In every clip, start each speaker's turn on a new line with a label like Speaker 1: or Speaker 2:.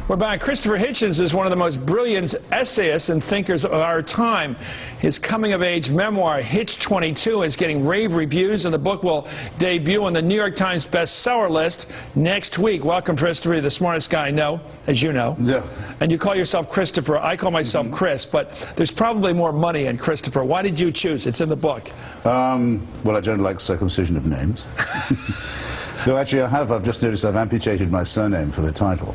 Speaker 1: We're back. Christopher Hitchens is one of the most brilliant essayists and thinkers of our time. His coming-of-age memoir, Hitch-22, is getting rave reviews, and the book will debut on the New York Times bestseller list next week. Welcome, Christopher. You're the smartest guy I know, as you know.
Speaker 2: Yeah.
Speaker 1: And you call yourself Christopher. I call myself Chris, but there's probably more money in Christopher. Why did you choose? It's in the book.
Speaker 2: Well, I don't like circumcision of names. Though actually I've just noticed I've amputated my surname for the title.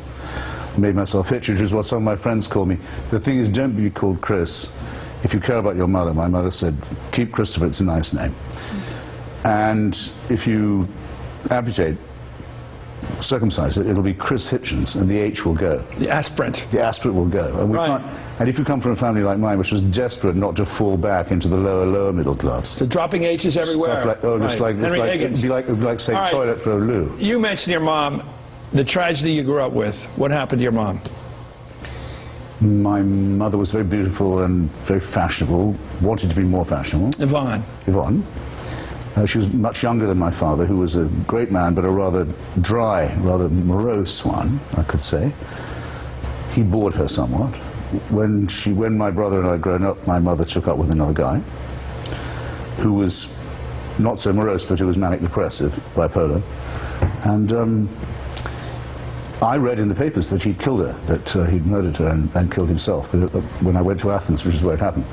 Speaker 2: Made myself Hitch, which is what some of my friends call me. The thing is, don't be called Chris if you care about your mother. My mother said, keep Christopher, it's a nice name. And if you amputate, circumcise it, it'll be Chris Hitchens, and the H will go.
Speaker 1: The aspirant.
Speaker 2: The aspirant will go. And, and if you come from a family like mine, which was desperate not to fall back into the lower middle class.
Speaker 1: So dropping H's everywhere.
Speaker 2: Stuff like, just like, it'd be like say, toilet for a loo.
Speaker 1: You mentioned your mom. The tragedy you grew up with, what happened to your mom?
Speaker 2: My mother was very beautiful and very fashionable, wanted to be more fashionable. Yvonne. She was much younger than my father, who was a great man, but a rather dry, rather morose one, I could say. He bored her somewhat. When my brother and I had grown up, my mother took up with another guy, who was not so morose, but who was manic-depressive, bipolar. And I read in the papers that he'd killed her, that he'd murdered her and killed himself. But when I went to Athens, which is where it happened,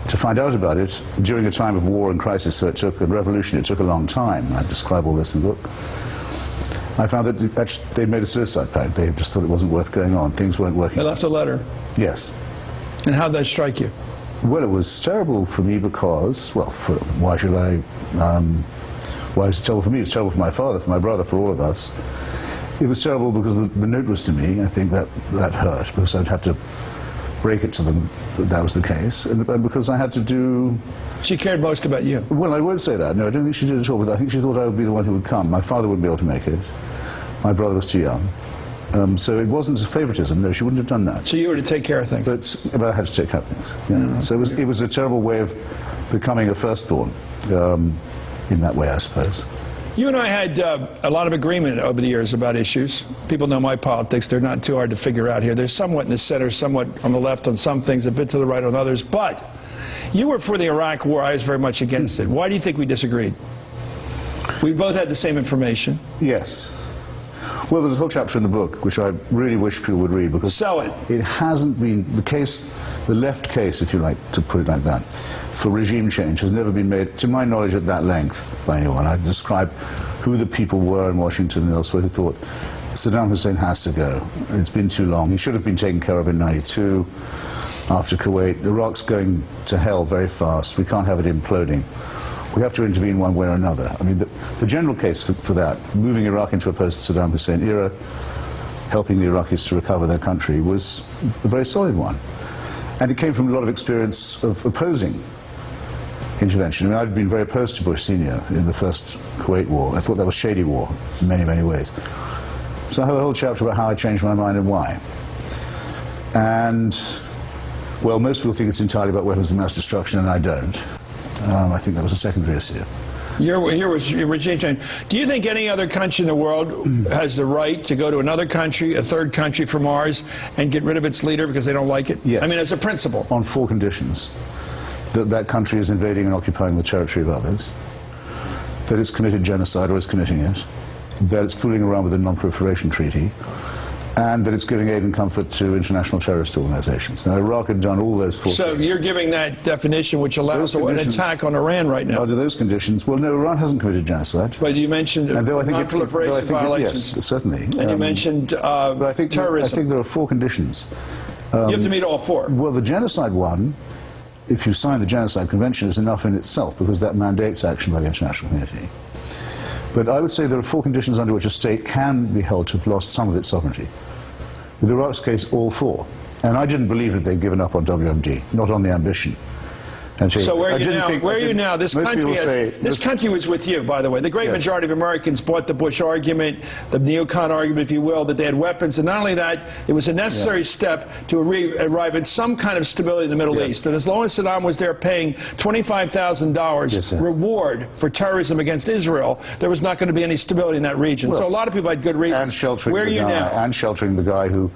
Speaker 2: to find out about it during a time of war and crisis, so it took a revolution, it took a long time. I describe all this in the book. I found that actually they'd made a suicide pact. They just thought it wasn't worth going on. Things weren't working.
Speaker 1: They left a letter.
Speaker 2: Yes.
Speaker 1: And how'd that strike you?
Speaker 2: Well, it was terrible for me because, well, why should I? Why is it terrible for me? It's terrible for my father, for my brother, for all of us. It was terrible because the note was to me. I think that hurt, because I'd have to break it to them that was the case, and because I had to do...
Speaker 1: She cared most about you.
Speaker 2: Well, I won't say that. No, I don't think she did at all, but I think she thought I would be the one who would come. My father wouldn't be able to make it. My brother was too young. So it wasn't favoritism. No, she wouldn't have done that.
Speaker 1: So you were to take care of things.
Speaker 2: But I had to take care of things. Yeah. So it was a terrible way of becoming a firstborn, in that way, I suppose.
Speaker 1: You and I had a lot of agreement over the years about issues. People know my politics. They're not too hard to figure out here. They're somewhat in the center, somewhat on the left on some things, a bit to the right on others. But you were for the Iraq War. I was very much against it. Why do you think we disagreed? We both had the same information.
Speaker 2: Yes. Well, there's a whole chapter in the book which I really wish people would read, because
Speaker 1: sell it.
Speaker 2: It hasn't been the left case, if you like to put it like that, for regime change has never been made, to my knowledge, at that length by anyone. I describe who the people were in Washington and elsewhere who thought Saddam Hussein has to go. It's been too long. He should have been taken care of in '92 after Kuwait. Iraq's going to hell very fast. We can't have it imploding. We have to intervene one way or another. I mean, the general case for that, moving Iraq into a post-Saddam Hussein era, helping the Iraqis to recover their country, was a very solid one. And it came from a lot of experience of opposing intervention. I mean, I'd been very opposed to Bush Sr. in the first Kuwait war. I thought that was shady war in many, many ways. So I have a whole chapter about how I changed my mind and why. And, well, most people think it's entirely about weapons of mass destruction, and I don't. I think that was a secondary issue.
Speaker 1: Your regime change. Do you think any other country in the world has the right to go to another country, a third country from ours, and get rid of its leader because they don't like it?
Speaker 2: Yes.
Speaker 1: I mean, as a principle.
Speaker 2: On 4 conditions. That country is invading and occupying the territory of others, that it's committed genocide or is committing it, that it's fooling around with the Non-Proliferation Treaty, and that it's giving aid and comfort to international terrorist organizations. Now, Iraq had done all those 4
Speaker 1: So
Speaker 2: things.
Speaker 1: you're giving that definition, which allows an attack on Iran right now.
Speaker 2: Under those conditions, well, no, Iran hasn't committed genocide.
Speaker 1: But you mentioned non-proliferation violations.
Speaker 2: Yes, certainly.
Speaker 1: And you mentioned terrorism.
Speaker 2: I think there are 4 conditions.
Speaker 1: You have to meet all 4.
Speaker 2: Well, the genocide one, if you sign the Genocide Convention, is enough in itself, because that mandates action by the international community. But I would say there are 4 conditions under which a state can be held to have lost some of its sovereignty. With Iraq's case, all 4. And I didn't believe that they'd given up on WMD, not on the ambition.
Speaker 1: So where are you now? Where are you now? This country was with you, by the way. The great majority of Americans bought the Bush argument, the neocon argument, if you will, that they had weapons. And not only that, it was a necessary step to arrive at some kind of stability in the Middle East. And as long as Saddam was there paying $25,000 reward for terrorism against Israel, there was not going to be any stability in that region. So a lot of people had good reasons.
Speaker 2: And sheltering
Speaker 1: where are you now?
Speaker 2: And sheltering the guy who,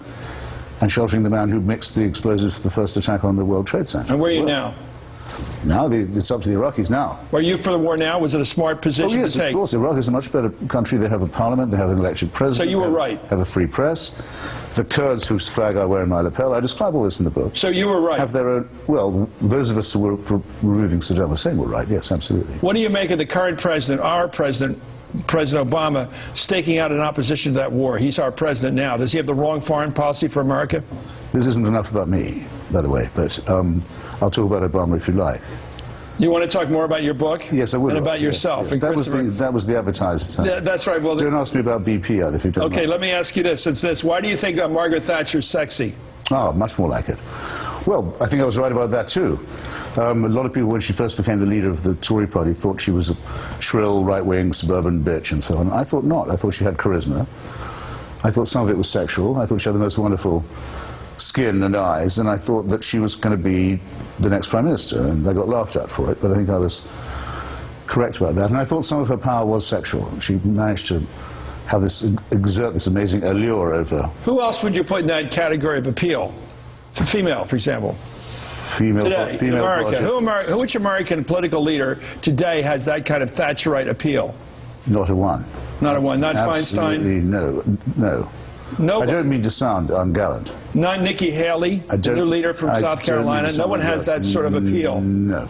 Speaker 2: and sheltering the man who mixed the explosives for the first attack on the World Trade Center.
Speaker 1: And where are you now?
Speaker 2: Now it's up to the Iraqis now.
Speaker 1: Are you for the war now? Was it a smart position to take?
Speaker 2: Of course. Iraq is a much better country. They have a parliament. They have an elected president.
Speaker 1: So you were right.
Speaker 2: Have a free press. The Kurds, whose flag I wear in my lapel, I describe all this in the book.
Speaker 1: So you were right.
Speaker 2: Have their own. Well, those of us who were for removing Saddam Hussein were right. Yes, absolutely.
Speaker 1: What do you make of the current president, our president, President Obama, staking out in opposition to that war? He's our president now. Does he have the wrong foreign policy for America?
Speaker 2: This isn't enough about me, by the way, but I'll talk about Obama if you like.
Speaker 1: You want to talk more about your book?
Speaker 2: Yes, I would.
Speaker 1: And about yourself.
Speaker 2: Yes. That was the advertised.
Speaker 1: That's right. Well,
Speaker 2: don't ask me about BP either, if you don't
Speaker 1: Okay,
Speaker 2: mind.
Speaker 1: let me ask you this. It's this. Why do you think Margaret Thatcher's sexy?
Speaker 2: Oh, much more like it. Well, I think I was right about that, too. A lot of people, when she first became the leader of the Tory party, thought she was a shrill, right-wing, suburban bitch and so on. I thought not. I thought she had charisma. I thought some of it was sexual. I thought she had the most wonderful skin and eyes, and I thought that she was going to be the next Prime Minister, and I got laughed at for it, but I think I was correct about that. And I thought some of her power was sexual. She managed to have exert this amazing allure over...
Speaker 1: Who else would you put in that category of appeal? Female, for example.
Speaker 2: Female
Speaker 1: in America. Which American political leader today has that kind of Thatcherite appeal?
Speaker 2: Not a one.
Speaker 1: Not a one. Not
Speaker 2: Absolutely
Speaker 1: Feinstein?
Speaker 2: no.
Speaker 1: No.
Speaker 2: I don't mean to sound ungallant.
Speaker 1: Not Nikki Haley, the new leader from South Carolina. No one has that sort of appeal.
Speaker 2: No.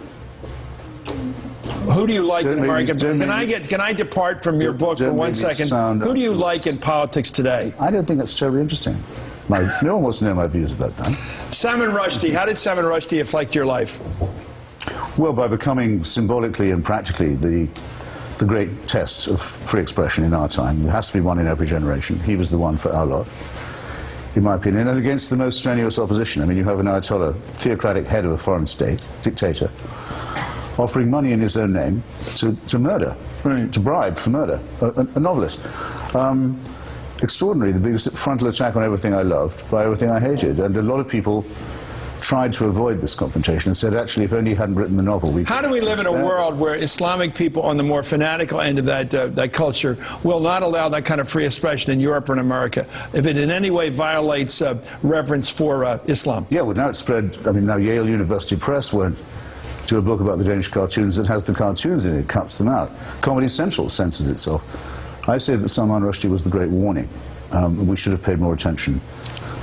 Speaker 1: Who do you like in American? Can I depart from your book for 1 second? Who do you like in politics today?
Speaker 2: I don't think that's terribly interesting. No one wants to know my views about that.
Speaker 1: Salman Rushdie. How did Salman Rushdie affect your life?
Speaker 2: Well, by becoming symbolically and practically the great test of free expression in our time. There has to be one in every generation. He was the one for our lot, in my opinion, and against the most strenuous opposition. I mean, you have an Ayatollah, theocratic head of a foreign state, dictator, offering money in his own name to murder, to bribe for murder, a novelist. Extraordinary, the biggest frontal attack on everything I loved by everything I hated, and a lot of people tried to avoid this confrontation and said, actually, if only he hadn't written the novel, we could.
Speaker 1: How do we live in a world where Islamic people on the more fanatical end of that culture will not allow that kind of free expression in Europe or in America if it in any way violates reverence for Islam?
Speaker 2: Yeah, well, now it's spread. I mean, now Yale University Press won't do a book about the Danish cartoons that has the cartoons in it, cuts them out. Comedy Central censors itself. I say that Salman Rushdie was the great warning. We should have paid more attention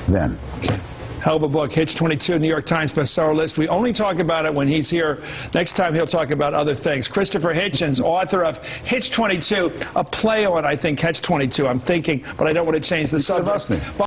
Speaker 2: then.
Speaker 1: Okay. Hell of a book, Hitch-22, New York Times bestseller list. We only talk about it when he's here. Next time he'll talk about other things. Christopher Hitchens, author of Hitch-22, a play on, I think, Catch-22. I'm thinking, but I don't want to change the subject.